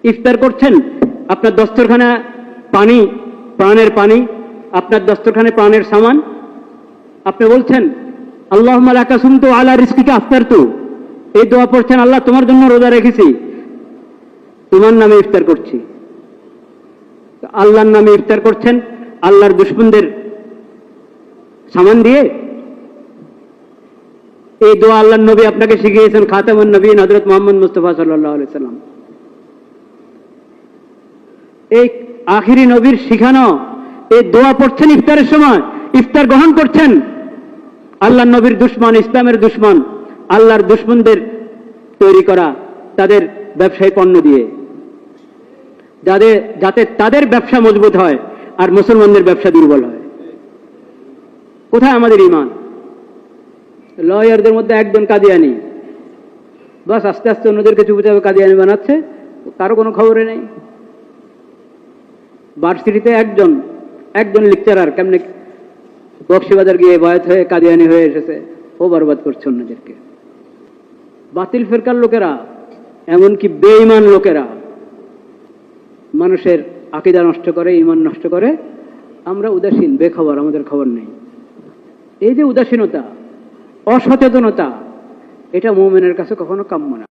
ইফতার করছেন, আপনার দস্তরখানা পানি, প্রাণের পানি, আপনার দস্তরখানে প্রাণের সামান, আপনি বলছেন আল্লাহুম্মা লাকা সুমতু আলা রিজকিকা আফতারতু, এই দোয়া পড়ছেন, আল্লাহ তোমার জন্য রোজা রেখেছি, তোমার নামে ইফতার করছি। আল্লাহর নামে ইফতার করছেন আল্লাহর দুশমনদের সামান দিয়ে। এই দোয়া আল্লাহর নবী আপনাকে শিখিয়েছেন, খাতামুন নবীন হযরত মুহাম্মদ মুস্তাফা সাল্লাল্লাহু আলাইহি সাল্লাম। এই আখিরি নবীর শিখানো এই দোয়া পড়ছেন ইফতারের সময়, ইফতার গ্রহণ করছেন আল্লাহর নবীর দুশমন, ইসলামের দুশমন, আল্লাহর দুশমনদের তৈরি করা তাদের ব্যবসায়ী পণ্য দিয়ে, যাতে তাদের ব্যবসা মজবুত হয় আর মুসলমানদের ব্যবসা দুর্বল হয়। কোথায় আমাদের ঈমান? লয়ারদের মধ্যে একজন কাদিয়ানি, বাস আস্তে আস্তে অন্যদেরকে চুপচাপে কাদিয়ানি বানাচ্ছে, কারো কোনো খবরে নেই। ভার্সিটিতে একজন লেকচারার কেমনে বক্সিবাজার গিয়ে বয়াত হয়ে কাদিয়ানি হয়ে এসেছে, ও বরবাদ করছে অন্যদেরকে। বাতিল ফেরকার লোকেরা, এমনকি বেঈমান লোকেরা মানুষের আকীদা নষ্ট করে, ঈমান নষ্ট করে। আমরা উদাসীন, বেখবর, আমাদের খবর নেই। এই যে উদাসীনতা, অসচেতনতা, এটা মুমিনের কাছে কখনো কাম্য না।